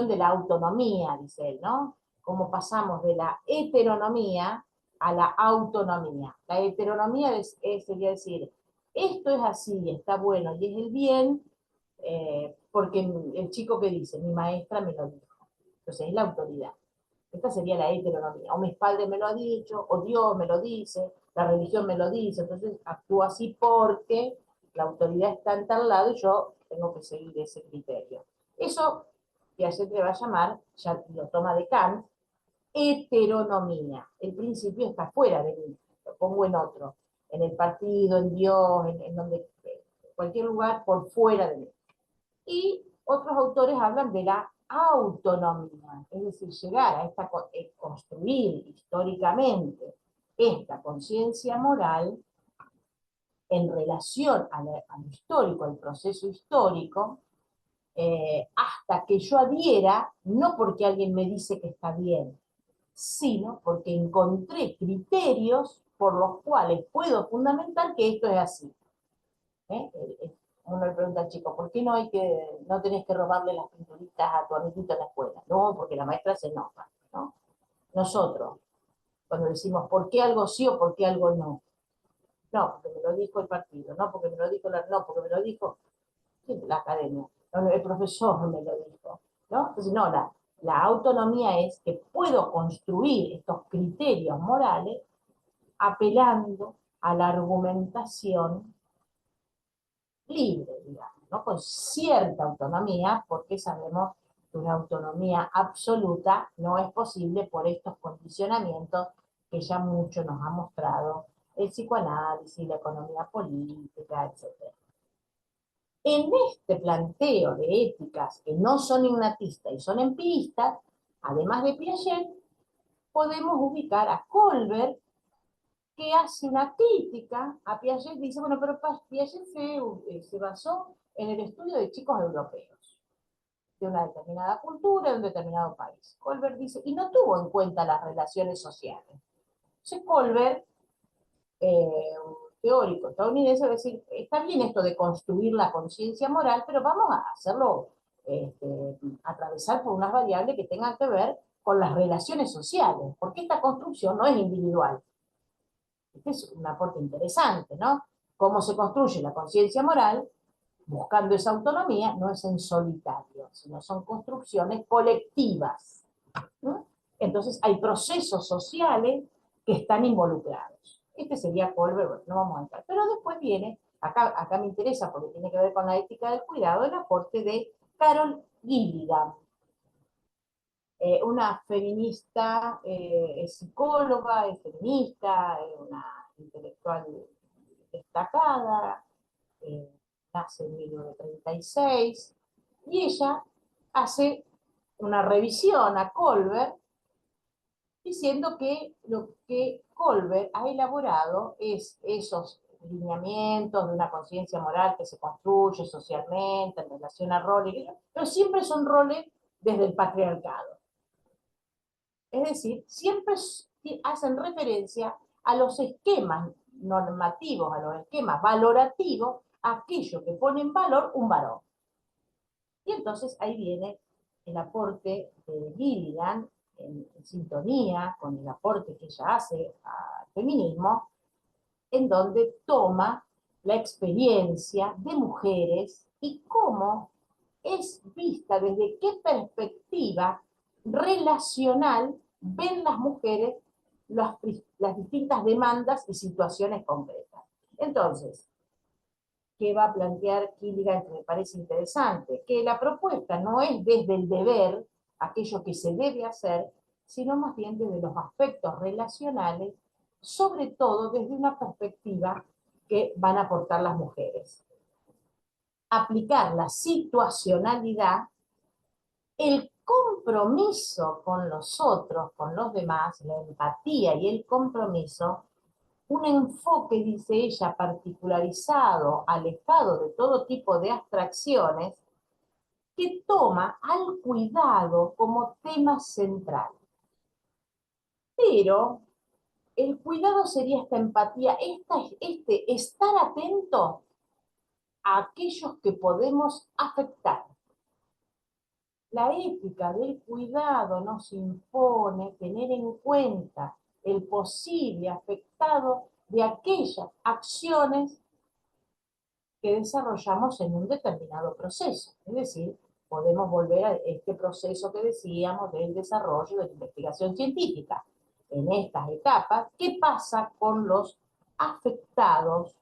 de la autonomía, dice él, ¿no? Cómo pasamos de la heteronomía a la autonomía. La heteronomía sería decir, esto es así, está bueno y es el bien, porque el chico que dice, mi maestra me lo dijo. Entonces es la autoridad. Esta sería la heteronomía. O mis padres me lo han dicho, o Dios me lo dice, la religión me lo dice, entonces actúo así porque la autoridad está en tal lado y yo tengo que seguir ese criterio. Eso Piaget le va a llamar, ya lo toma de Kant, heteronomía. El principio está fuera de mí, lo pongo en otro, en el partido, en Dios, en donde, en cualquier lugar por fuera de mí. Y otros autores hablan de la autonomía, es decir, llegar a construir históricamente esta conciencia moral en relación a lo histórico, al proceso histórico, hasta que yo adhiera, no porque alguien me dice que está bien, sino porque encontré criterios por los cuales puedo fundamentar que esto es así. ¿Eh? Uno le pregunta al chico, ¿por qué no tenés que robarle las pinturitas a tu amiguito en la escuela? No, porque la maestra se enoja, ¿no? Nosotros, cuando decimos, ¿por qué algo sí o por qué algo no? No, porque me lo dijo el partido, no, porque me lo dijo no, porque me lo dijo la academia, no, el profesor me lo dijo, ¿no? Entonces, no, la autonomía es que puedo construir estos criterios morales apelando a la argumentación libre, digamos, ¿no? Con cierta autonomía, porque sabemos que una autonomía absoluta no es posible por estos condicionamientos que ya mucho nos ha mostrado el psicoanálisis, la economía política, etc. En este planteo de éticas que no son ignatistas y son empiristas, además de Piaget, podemos ubicar a Kohlberg, que hace una crítica a Piaget, dice, bueno, pero Piaget se basó en el estudio de chicos europeos, de una determinada cultura, de un determinado país. Kohlberg dice, y no tuvo en cuenta las relaciones sociales. Entonces Kohlberg, un teórico estadounidense, va a decir, está bien esto de construir la conciencia moral, pero vamos a hacerlo atravesar por unas variables que tengan que ver con las relaciones sociales, porque esta construcción no es individual. Este es un aporte interesante, ¿no? Cómo se construye la conciencia moral, buscando esa autonomía, no es en solitario, sino son construcciones colectivas, ¿no? Entonces hay procesos sociales que están involucrados. Este sería Kohlberg, no vamos a entrar. Pero después viene, acá me interesa porque tiene que ver con la ética del cuidado, el aporte de Carol Gilligan, una feminista, es psicóloga, es feminista, es una intelectual destacada, eh, nace en 1936, y ella hace una revisión a Colbert diciendo que lo que Colbert ha elaborado es esos lineamientos de una conciencia moral que se construye socialmente en relación a roles, pero siempre son roles desde el patriarcado. Es decir, siempre hacen referencia a los esquemas normativos, a los esquemas valorativos, aquello que pone en valor un varón. Y entonces ahí viene el aporte de Gilligan, en sintonía con el aporte que ella hace al feminismo, en donde toma la experiencia de mujeres y cómo es vista, desde qué perspectiva relacional ven las mujeres las distintas demandas y situaciones concretas. Entonces, ¿qué va a plantear Gilligan, que me parece interesante? Que la propuesta no es desde el deber, aquello que se debe hacer, sino más bien desde los aspectos relacionales, sobre todo desde una perspectiva que van a aportar las mujeres. Aplicar la situacionalidad, el compromiso con los otros, con los demás, la empatía y el compromiso, un enfoque, dice ella, particularizado, alejado de todo tipo de abstracciones, que toma al cuidado como tema central. Pero el cuidado sería esta empatía, este estar atento a aquellos que podemos afectar. La ética del cuidado nos impone tener en cuenta el posible afectado de aquellas acciones que desarrollamos en un determinado proceso. Es decir, podemos volver a este proceso que decíamos del desarrollo de la investigación científica. En estas etapas, ¿qué pasa con los afectados,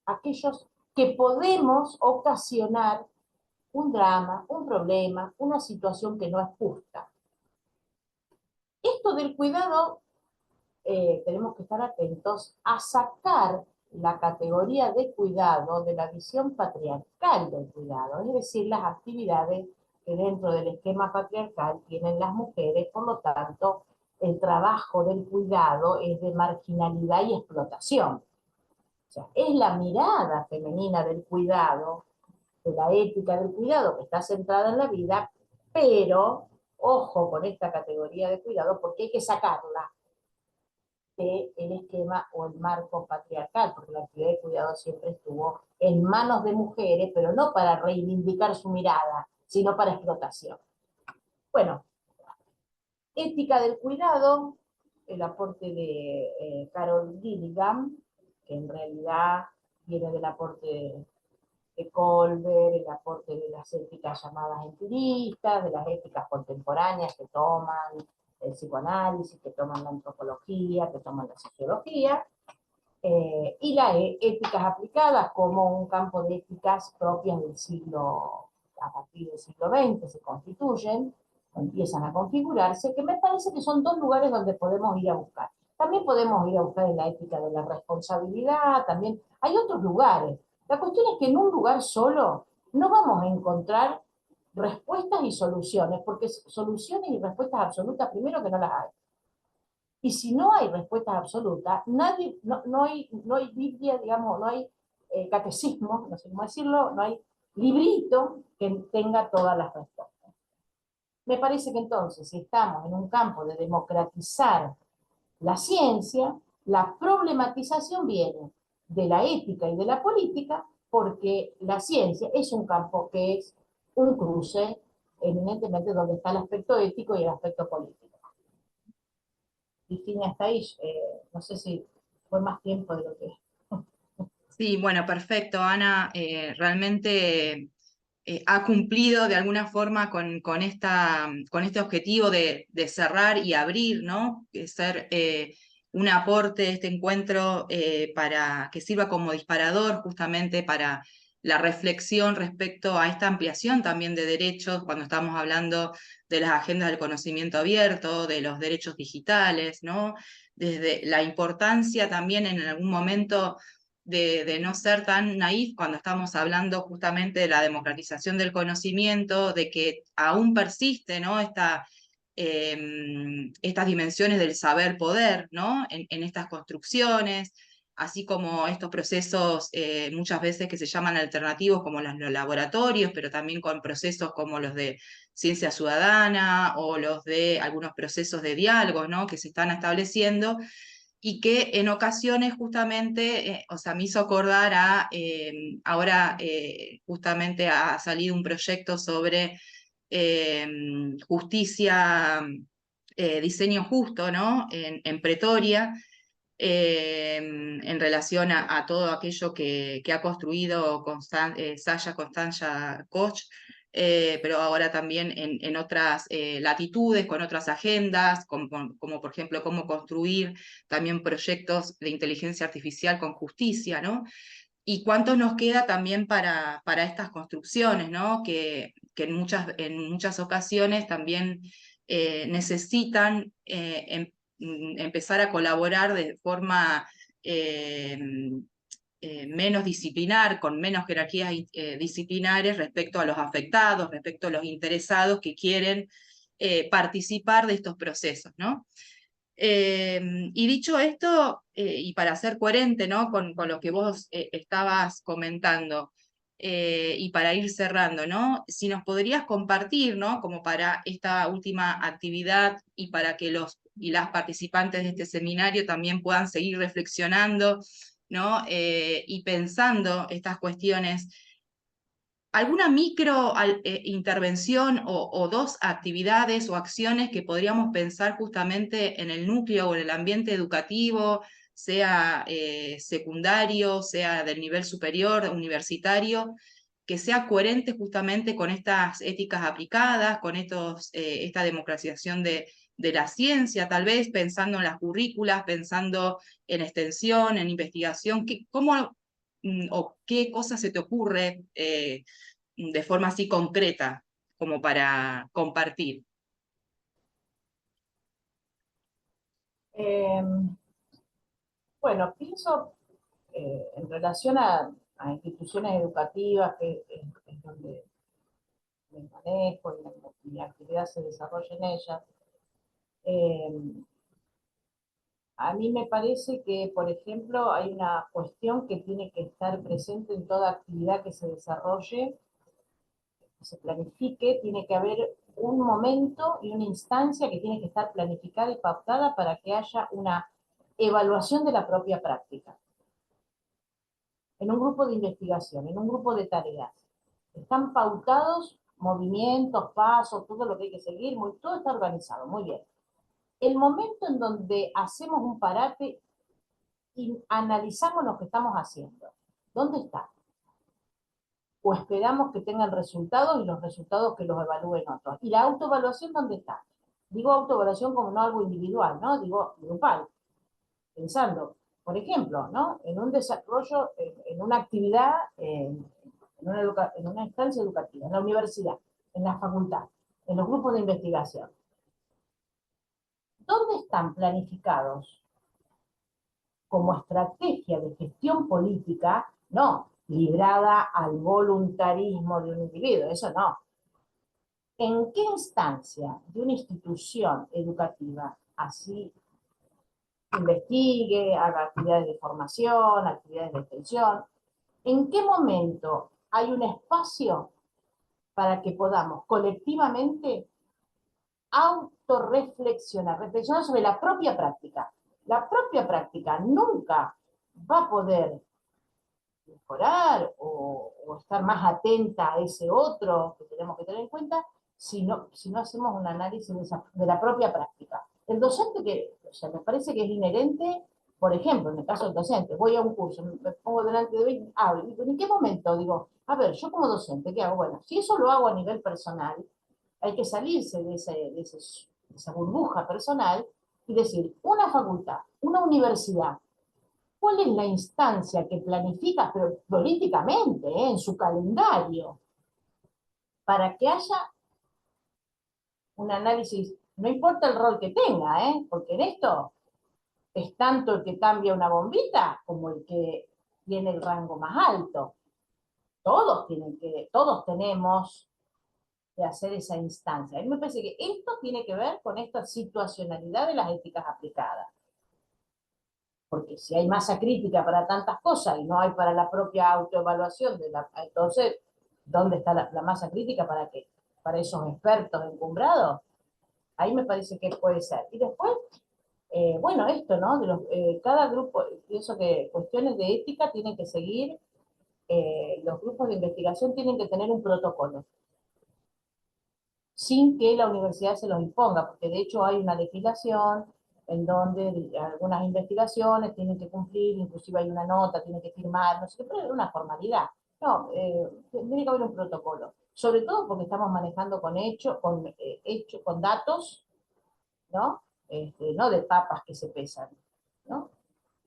aquellos que podemos ocasionar un drama, un problema, una situación que no es justa? Esto del cuidado, tenemos que estar atentos a sacar la categoría de cuidado de la visión patriarcal del cuidado, es decir, las actividades que dentro del esquema patriarcal tienen las mujeres, por lo tanto, el trabajo del cuidado es de marginalidad y explotación. O sea, es la mirada femenina del cuidado, de la ética del cuidado que está centrada en la vida, pero ojo con esta categoría de cuidado porque hay que sacarla del esquema o el marco patriarcal, porque la actividad de cuidado siempre estuvo en manos de mujeres, pero no para reivindicar su mirada, sino para explotación. Bueno, ética del cuidado, el aporte de Carol Gilligan, que en realidad viene del aporte de Colbert, el aporte de las éticas llamadas empiristas, de las éticas contemporáneas que toman el psicoanálisis, que toman la antropología, que toman la sociología, y las éticas aplicadas como un campo de éticas propias del siglo, a partir del siglo XX se constituyen, empiezan a configurarse, que me parece que son dos lugares donde podemos ir a buscar. También podemos ir a buscar en la ética de la responsabilidad, también hay otros lugares. La cuestión es que en un lugar solo no vamos a encontrar respuestas y soluciones, porque soluciones y respuestas absolutas, primero que no las hay. Y si no hay respuestas absolutas, no hay Biblia, digamos, no hay catecismo, no sé cómo decirlo, no hay librito que tenga todas las respuestas. Me parece que entonces, si estamos en un campo de democratizar la ciencia, la problematización viene de la ética y de la política, porque la ciencia es un campo que es un cruce, eminentemente donde está el aspecto ético y el aspecto político. Cristina, hasta ahí, no sé si fue más tiempo de lo que... Sí, bueno, perfecto, Ana. Realmente ha cumplido de alguna forma con este objetivo de cerrar y abrir, ¿no? De ser un aporte de este encuentro para que sirva como disparador justamente para la reflexión respecto a esta ampliación también de derechos, cuando estamos hablando de las agendas del conocimiento abierto, de los derechos digitales, ¿no? Desde la importancia también en algún momento de no ser tan naif cuando estamos hablando justamente de la democratización del conocimiento, de que aún persiste, ¿no? Estas dimensiones del saber-poder, ¿no? En estas construcciones, así como estos procesos muchas veces que se llaman alternativos, como los laboratorios, pero también con procesos como los de ciencia ciudadana o los de algunos procesos de diálogo, ¿no? Que se están estableciendo y que en ocasiones justamente, o sea, me hizo acordar a, ahora justamente ha salido un proyecto sobre justicia, diseño justo, ¿no? En Pretoria, en relación a todo aquello que ha construido Sasha Constanza Koch, pero ahora también en otras latitudes, con otras agendas, como por ejemplo cómo construir también proyectos de inteligencia artificial con justicia, ¿no? Y cuánto nos queda también para estas construcciones, ¿no? Que en muchas ocasiones también necesitan empezar a colaborar de forma eh, menos disciplinar, con menos jerarquías disciplinares respecto a los afectados, respecto a los interesados que quieren participar de estos procesos, ¿no? Y dicho esto, y para ser coherente, ¿no? Con lo que vos estabas comentando, y para ir cerrando, ¿no? Si nos podrías compartir, ¿no? Como para esta última actividad y para que los y las participantes de este seminario también puedan seguir reflexionando, ¿no? Y pensando estas cuestiones, ¿alguna intervención o dos actividades o acciones que podríamos pensar justamente en el núcleo o en el ambiente educativo, sea secundario, sea del nivel superior, universitario, que sea coherente justamente con estas éticas aplicadas, con esta democratización de la ciencia, tal vez pensando en las currículas, pensando en extensión, en investigación? ¿Cómo o qué cosas se te ocurre de forma así concreta como para compartir? Eh, bueno, pienso en relación a instituciones educativas, que es donde me manejo y mi actividad se desarrolla en ellas. Eh, a mí me parece que, por ejemplo, hay una cuestión que tiene que estar presente en toda actividad que se desarrolle, que se planifique, tiene que haber un momento y una instancia que tiene que estar planificada y pautada para que haya una evaluación de la propia práctica. En un grupo de investigación, en un grupo de tareas, están pautados movimientos, pasos, todo lo que hay que seguir, todo está organizado, muy bien. El momento en donde hacemos un parate y analizamos lo que estamos haciendo, ¿dónde está? O esperamos que tengan resultados y los resultados que los evalúen otros. ¿Y la autoevaluación dónde está? Digo autoevaluación como no algo individual, ¿no? Digo grupal, pensando, por ejemplo, ¿no? En un desarrollo, en una actividad, en una instancia educativa, en la universidad, en la facultad, en los grupos de investigación. ¿Dónde están planificados como estrategia de gestión política? No librada al voluntarismo de un individuo, eso no. ¿En qué instancia de una institución educativa así investigue, haga actividades de formación, actividades de extensión? ¿En qué momento hay un espacio para que podamos colectivamente autorreflexionar, reflexionar sobre la propia práctica? La propia práctica nunca va a poder mejorar o estar más atenta a ese otro que tenemos que tener en cuenta si no hacemos un análisis de la propia práctica. El docente que, o sea, me parece que es inherente, por ejemplo, en el caso del docente, voy a un curso, me pongo delante de él, hablo, y ¿en qué momento digo, a ver, yo como docente, qué hago? Bueno, si eso lo hago a nivel personal, hay que salirse de esa burbuja personal y decir, una facultad, una universidad, ¿cuál es la instancia que planifica, pero políticamente, en su calendario, para que haya un análisis? No importa el rol que tenga, porque en esto es tanto el que cambia una bombita como el que tiene el rango más alto. Todos tenemos que hacer esa instancia. A mí me parece que esto tiene que ver con esta situacionalidad de las éticas aplicadas. Porque si hay masa crítica para tantas cosas y no hay para la propia autoevaluación, entonces, ¿dónde está la masa crítica para qué? Para esos expertos encumbrados. Ahí me parece que puede ser. Y después, bueno, esto, ¿no? Cada grupo, pienso que cuestiones de ética tienen que seguir, los grupos de investigación tienen que tener un protocolo, sin que la universidad se los imponga, porque de hecho hay una legislación en donde algunas investigaciones tienen que cumplir, inclusive hay una nota, tienen que firmar, no sé qué, pero es una formalidad. No, tiene que haber un protocolo, sobre todo porque estamos manejando con datos, ¿no? No de papas que se pesan, ¿no?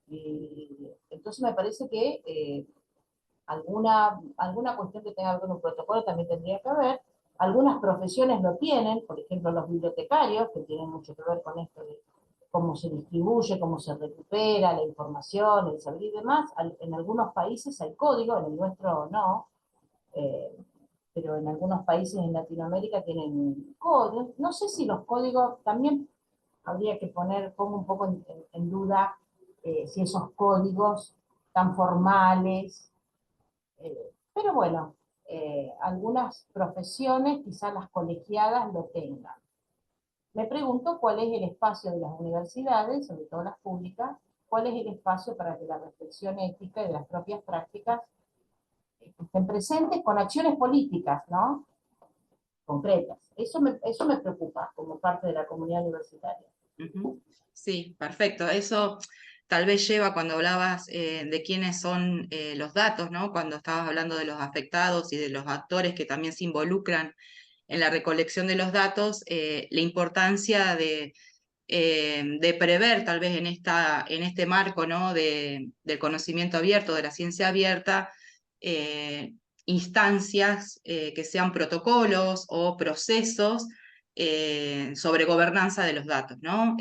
Y entonces me parece que alguna cuestión que tenga que ver con un protocolo también tendría que haber. Algunas profesiones lo tienen, por ejemplo los bibliotecarios, que tienen mucho que ver con esto de cómo se distribuye, cómo se recupera la información, el saber y demás. En algunos países hay código, en el nuestro no, eh, pero en algunos países en Latinoamérica tienen códigos. No sé si los códigos también habría que pongo un poco en duda si esos códigos tan formales, pero bueno, algunas profesiones, quizás las colegiadas lo tengan. Me pregunto cuál es el espacio de las universidades, sobre todo las públicas, cuál es el espacio para que la reflexión ética y de las propias prácticas estén presentes con acciones políticas, ¿no? Concretas. Eso me preocupa como parte de la comunidad universitaria. Sí, perfecto. Eso tal vez lleva cuando hablabas de quiénes son los datos, ¿no? Cuando estabas hablando de los afectados y de los actores que también se involucran en la recolección de los datos, la importancia de prever tal vez en este marco, ¿no? Del conocimiento abierto, de la ciencia abierta, instancias que sean protocolos o procesos sobre gobernanza de los datos, ¿no?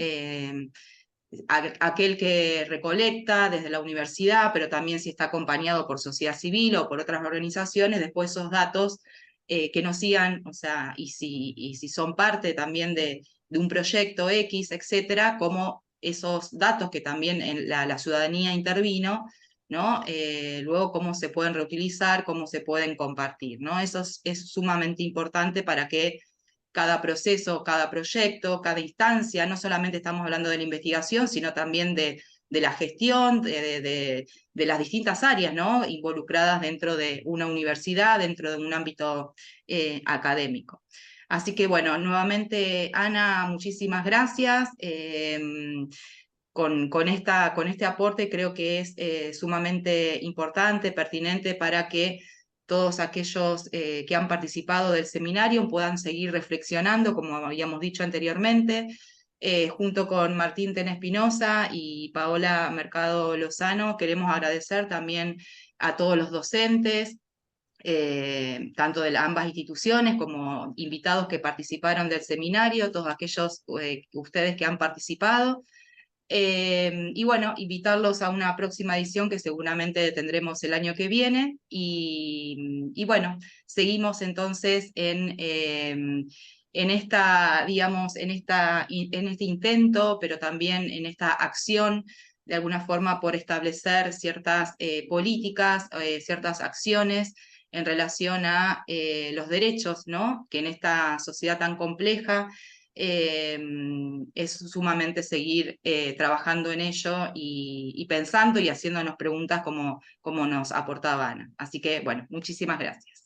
Aquel que recolecta desde la universidad, pero también si está acompañado por sociedad civil o por otras organizaciones, después esos datos que no sigan, o sea, y si son parte también de un proyecto X, etcétera, como esos datos que también en la ciudadanía intervino, ¿no? Luego cómo se pueden reutilizar, cómo se pueden compartir, ¿no? Eso es sumamente importante para que cada proceso, cada proyecto, cada instancia, no solamente estamos hablando de la investigación, sino también de la gestión, de las distintas áreas, ¿no? Involucradas dentro de una universidad, dentro de un ámbito académico. Así que bueno, nuevamente Ana, muchísimas gracias. Con este aporte creo que es sumamente importante, pertinente para que todos aquellos que han participado del seminario puedan seguir reflexionando, como habíamos dicho anteriormente, junto con Martín Ten Espinosa y Paola Mercado Lozano. Queremos agradecer también a todos los docentes, tanto de ambas instituciones como invitados que participaron del seminario, todos aquellos ustedes que han participado. Y bueno, invitarlos a una próxima edición que seguramente tendremos el año que viene. Y bueno, seguimos entonces en esta, digamos, en este intento, pero también en esta acción, de alguna forma, por establecer ciertas políticas, ciertas acciones en relación a los derechos, ¿no? Que en esta sociedad tan compleja es sumamente seguir trabajando en ello y pensando y haciéndonos preguntas como nos aportaba Ana. Así que, bueno, muchísimas gracias.